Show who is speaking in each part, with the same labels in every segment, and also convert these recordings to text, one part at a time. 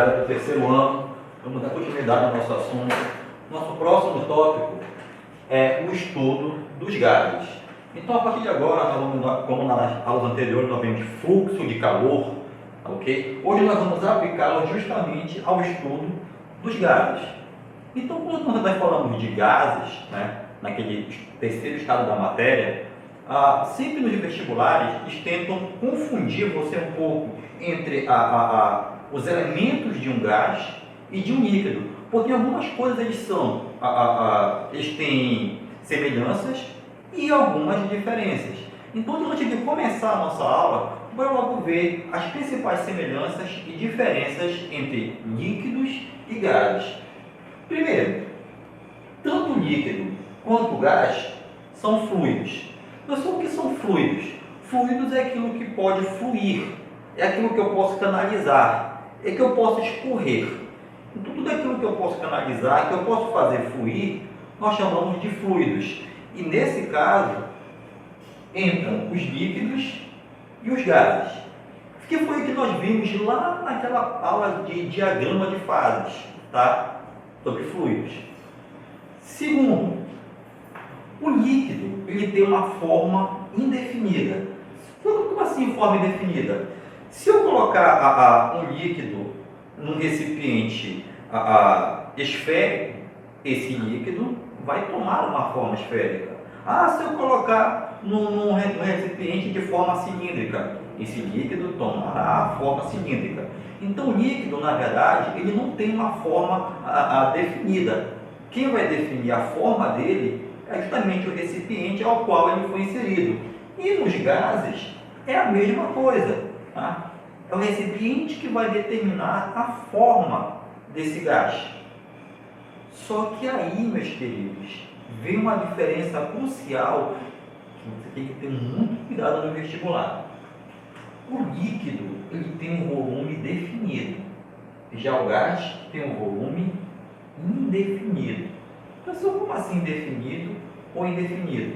Speaker 1: galera do terceiro ano, vamos dar continuidade ao nosso assunto. Nosso próximo tópico é o estudo dos gases. Então, a partir de agora, como nas aulas anteriores nós vimos fluxo de calor, ok? Hoje nós vamos aplicá-lo justamente ao estudo dos gases. Então, quando nós falamos de gases, né, naquele terceiro estado da matéria, sempre nos vestibulares eles tentam confundir você um pouco entre os elementos de um gás e de um líquido, porque algumas coisas eles têm semelhanças e algumas diferenças. Então, antes de começar a nossa aula, vamos logo ver as principais semelhanças e diferenças entre líquidos e gases. Primeiro, tanto o líquido quanto o gás são fluidos. Mas o que são fluidos? Fluidos é aquilo que pode fluir, é aquilo que eu posso canalizar, é que eu posso escorrer. Então, tudo aquilo que eu posso canalizar, que eu posso fazer fluir, nós chamamos de fluidos. E nesse caso, entram os líquidos e os gases. Que foi o que nós vimos lá naquela aula de diagrama de fases, tá? Sobre fluidos. Segundo, o líquido ele tem uma forma indefinida. Como assim forma indefinida? Se eu colocar um líquido num recipiente esférico, esse líquido vai tomar uma forma esférica. Se eu colocar num recipiente de forma cilíndrica, esse líquido tomará a forma cilíndrica. Então, o líquido, na verdade, ele não tem uma forma definida. Quem vai definir a forma dele é justamente o recipiente ao qual ele foi inserido. E nos gases é a mesma coisa. Tá? É o recipiente que vai determinar a forma desse gás. Só que aí, meus queridos, vem uma diferença crucial que você tem que ter muito cuidado no vestibular. O líquido ele tem um volume definido, já o gás tem um volume indefinido. Pessoal, como assim indefinido ou indefinido?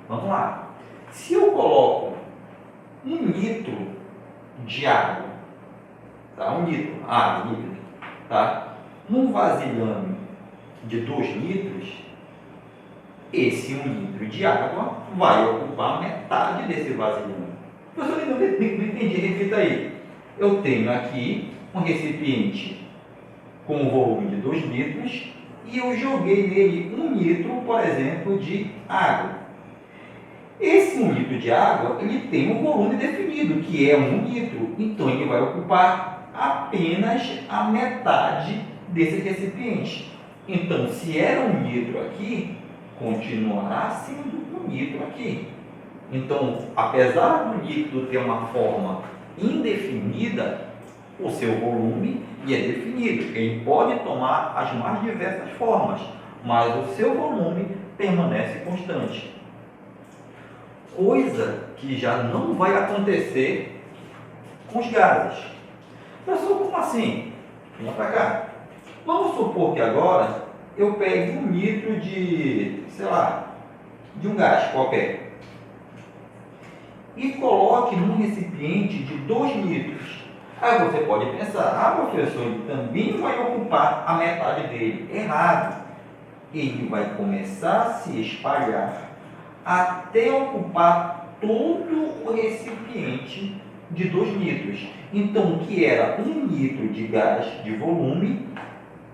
Speaker 1: Vamos lá. Se eu coloco 1 litro de água, tá? 1 litro, água líquida, tá? Num vasilhame de 2 litros, esse 1 litro de água vai ocupar metade desse vasilhame. Professor, não entendi, repita aí. Eu tenho aqui um recipiente com um volume de 2 litros e eu joguei nele 1 litro, por exemplo, de água. Esse 1 litro de água ele tem um volume definido, que é 1 litro. Então, ele vai ocupar apenas a metade desse recipiente. Então, se era 1 litro aqui, continuará sendo 1 litro aqui. Então, apesar do líquido ter uma forma indefinida, o seu volume é definido. Ele pode tomar as mais diversas formas, mas o seu volume permanece constante. Coisa que já não vai acontecer com os gases. Pessoal, como assim? Vem para cá. Vamos supor que agora eu pegue 1 litro de, de um gás qualquer e coloque num recipiente de 2 litros. Aí você pode pensar, professor, ele também vai ocupar a metade dele. Errado. Ele vai começar a se espalhar até ocupar todo o recipiente de 2 litros. Então, o que era 1 litro de gás de volume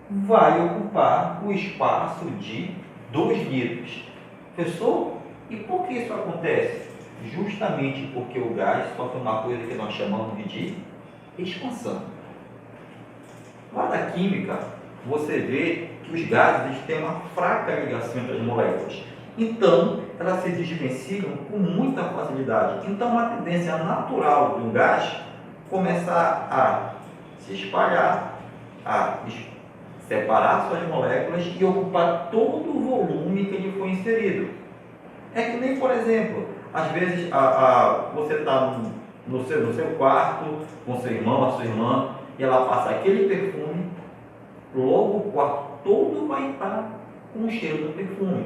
Speaker 1: vai ocupar o espaço de 2 litros. Professor, e por que isso acontece? Justamente porque o gás sofre uma coisa que nós chamamos de expansão. Lá na química, você vê que os gases têm uma fraca ligação entre as moléculas. Então, elas se desvencilham com muita facilidade. Então, uma tendência natural do gás começar a se espalhar, a separar suas moléculas e ocupar todo o volume que ele foi inserido. É que nem, por exemplo, às vezes você está no seu quarto com seu irmão, a sua irmã, e ela passa aquele perfume, logo o quarto todo vai estar com o cheiro do perfume.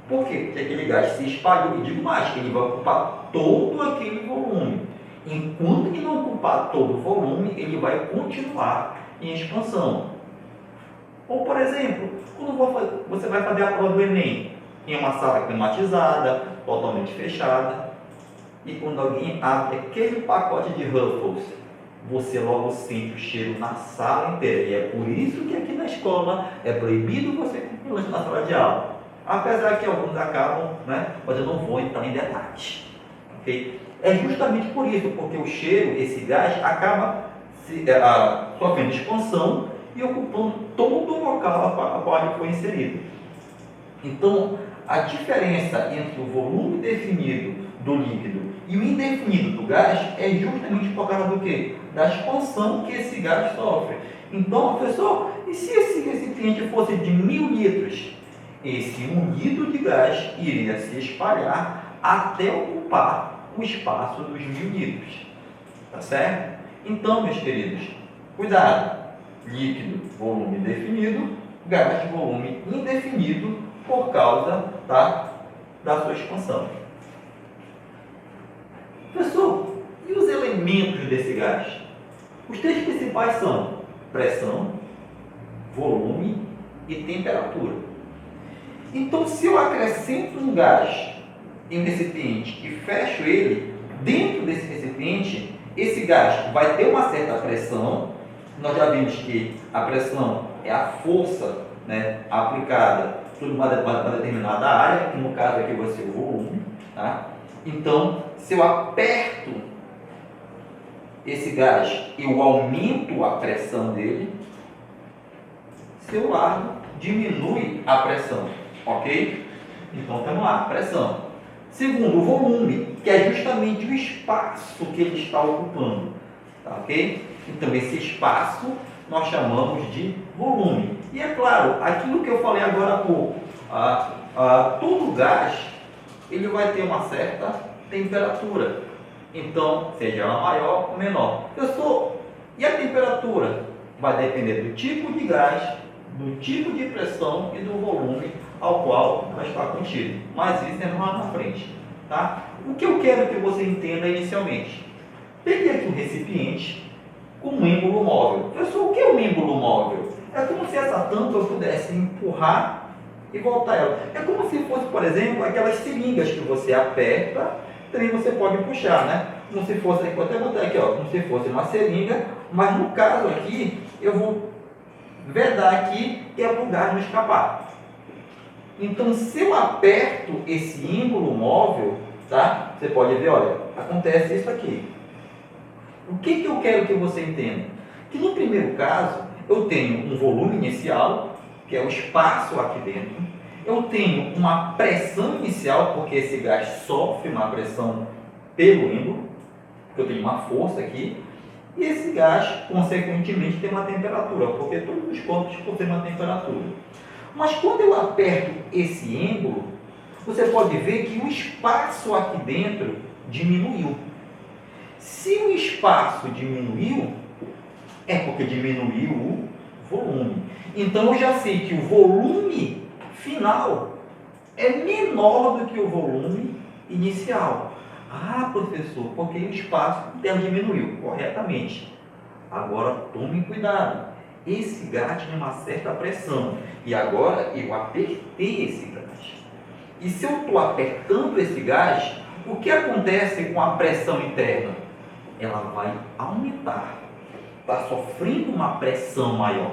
Speaker 1: Por quê? Porque aquele gás se espalhou, e digo mais, que ele vai ocupar todo aquele volume. Enquanto ele não ocupar todo o volume, ele vai continuar em expansão. Ou, por exemplo, quando você vai fazer a prova do Enem em uma sala climatizada, totalmente fechada, e quando alguém abre aquele pacote de Ruffles, você logo sente o cheiro na sala inteira. E é por isso que aqui na escola é proibido você comer lanche na sala de aula. Apesar que alguns acabam, né? Mas eu não vou entrar em detalhes. Okay? É justamente por isso, porque o cheiro, esse gás, acaba sofrendo expansão e ocupando todo o local a qual ele foi inserido. Então, a diferença entre o volume definido do líquido e o indefinido do gás é justamente por causa do quê? Da expansão que esse gás sofre. Então, professor, e se esse recipiente fosse de 1000 litros? Esse 1 litro de gás iria se espalhar até ocupar o espaço dos 1000 litros. Tá certo? Então, meus queridos, cuidado! Líquido, volume definido, gás, volume indefinido, por causa da sua expansão. Professor, e os elementos desse gás? Os três principais são pressão, volume e temperatura. Então, se eu acrescento um gás em um recipiente e fecho ele, dentro desse recipiente, esse gás vai ter uma certa pressão. Nós já vimos que a pressão é a força, né, aplicada por uma determinada área, que no caso aqui vai ser o volume. Tá? Então, se eu aperto esse gás, eu aumento a pressão dele. Se eu largo, diminui a pressão. Ok? Então, temos lá, pressão. Segundo, o volume, que é justamente o espaço que ele está ocupando. Tá, ok? Então, esse espaço nós chamamos de volume. E é claro, aquilo que eu falei agora há pouco, todo gás ele vai ter uma certa temperatura. Então, seja ela maior ou menor. E a temperatura? Vai depender do tipo de gás, do tipo de pressão e do volume ao qual vai estar contido. Mas isso é lá na frente. Tá? O que eu quero que você entenda inicialmente? Peguei aqui um recipiente com um êmbolo móvel. Pessoal, o que é um êmbolo móvel? É como se essa tampa eu pudesse empurrar e voltar ela. É como se fosse, por exemplo, aquelas seringas que você aperta, também você pode puxar, né? Como se fosse, vou até botar aqui, ó, como se fosse uma seringa, mas no caso aqui, eu vou vedar aqui e é o gás não escapar. Então, se eu aperto esse êmbolo móvel, tá? Você pode ver, olha, acontece isso aqui. O que eu quero que você entenda? Que no primeiro caso, eu tenho um volume inicial, que é o espaço aqui dentro. Eu tenho uma pressão inicial, porque esse gás sofre uma pressão pelo êmbolo, porque eu tenho uma força aqui. E esse gás, consequentemente, tem uma temperatura, porque todos os corpos possuem uma temperatura. Mas quando eu aperto esse êmbolo, você pode ver que o espaço aqui dentro diminuiu. Se o espaço diminuiu, é porque diminuiu o volume. Então eu já sei que o volume final é menor do que o volume inicial. Ah, professor, porque o espaço dela diminuiu, corretamente. Agora tome cuidado. Esse gás tem uma certa pressão. E agora eu apertei esse gás. E se eu estou apertando esse gás, o que acontece com a pressão interna? Ela vai aumentar. Está sofrendo uma pressão maior.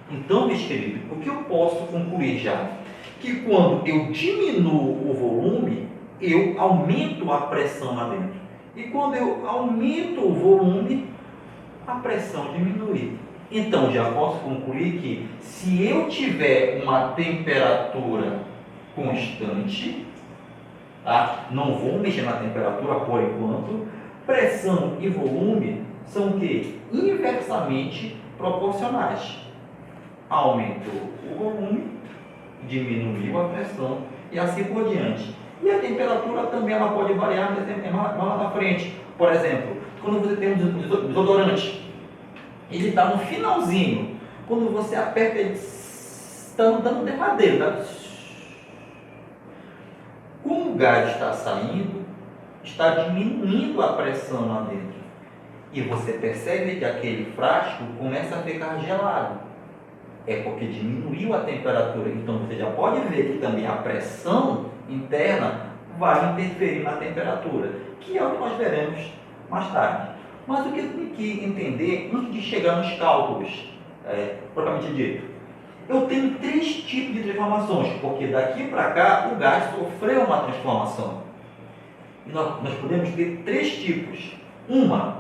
Speaker 1: Então, meus queridos, o que eu posso concluir já? Que quando eu diminuo o volume, eu aumento a pressão lá dentro. E quando eu aumento o volume, a pressão diminui. Então, já posso concluir que se eu tiver uma temperatura constante, tá? Não vou mexer na temperatura por enquanto, pressão e volume são o quê? Inversamente proporcionais. Aumentou o volume, diminuiu a pressão e assim por diante. E a temperatura também ela pode variar, mas lá na frente. Por exemplo, quando você tem um desodorante, ele está no finalzinho. Quando você aperta, ele está dando derradeiro. Tá? Como o gás está saindo, está diminuindo a pressão lá dentro. e você percebe que aquele frasco começa a ficar gelado. É porque diminuiu a temperatura. Então você já pode ver que também a pressão interna vai interferir na temperatura, que é o que nós veremos mais tarde. Mas o que eu tenho que entender antes de chegar nos cálculos, propriamente dito, eu tenho 3 tipos de transformações, porque daqui para cá o gás sofreu uma transformação. E nós podemos ter 3 tipos. Uma,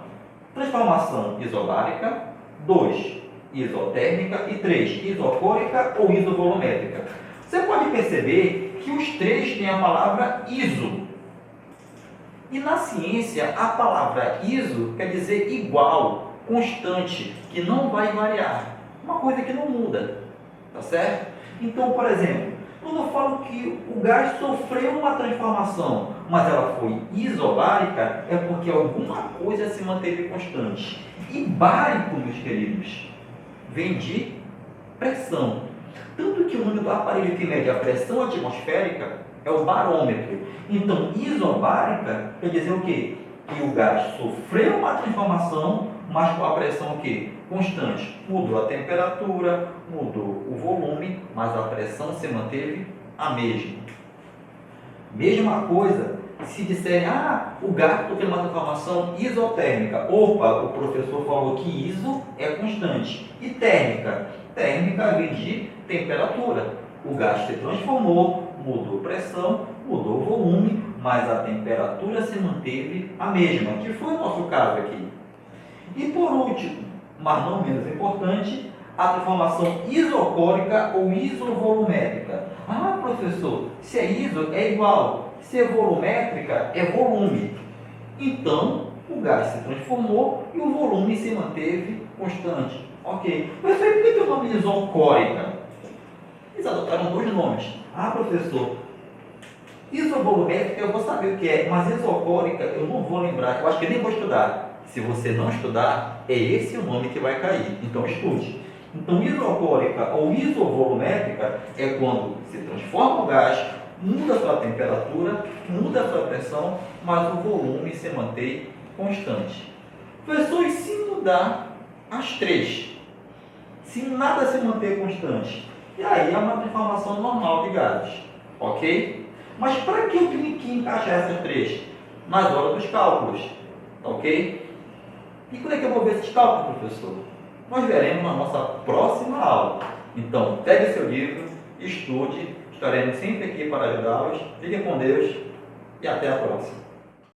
Speaker 1: transformação isobárica. 2, isotérmica. E 3, isocôrica ou isovolumétrica. Você pode perceber que os 3 têm a palavra iso. E na ciência, a palavra iso quer dizer igual, constante, que não vai variar. Uma coisa que não muda, tá certo? Então, por exemplo, quando eu falo que o gás sofreu uma transformação, mas ela foi isobárica, é porque alguma coisa se manteve constante. E bárico, meus queridos, vem de pressão. Tanto que o nome do aparelho que mede a pressão atmosférica é o barômetro. Então, isobárica quer dizer o quê? Que o gás sofreu uma transformação, mas com a pressão o quê? Constante. Mudou a temperatura, mudou o volume, mas a pressão se manteve a mesma. Mesma coisa, se disserem, o gás tem uma transformação isotérmica. Opa, o professor falou que iso é constante. E térmica? Térmica vem de temperatura. O gás se transformou, mudou a pressão, mudou o volume, mas a temperatura se manteve a mesma, que foi o nosso caso aqui. E por último, mas não menos importante, a transformação isocôrica ou isovolumétrica. Professor, se é iso é igual, se é volumétrica é volume. Então, o gás se transformou e o volume se manteve constante. Ok. Mas por que o nome isocórica? Eles adotaram 2 nomes. Professor, isovolumétrica eu vou saber o que é, mas isocórica eu não vou lembrar, eu acho que nem vou estudar. Se você não estudar, é esse o nome que vai cair. Então estude. Então, isocórica ou isovolumétrica é quando se transforma o gás, muda a sua temperatura, muda a sua pressão, mas o volume se mantém constante. Professor, e se mudar as 3? Se nada se manter constante? E aí é uma transformação normal de gases, ok? Mas para que eu tenho que encaixar essas 3? Nas horas dos cálculos, ok? E quando é que eu vou ver esses cálculos, professor? Nós veremos na nossa próxima aula. Então, pegue seu livro, estude, estaremos sempre aqui para ajudá-los. Fiquem com Deus e até a próxima.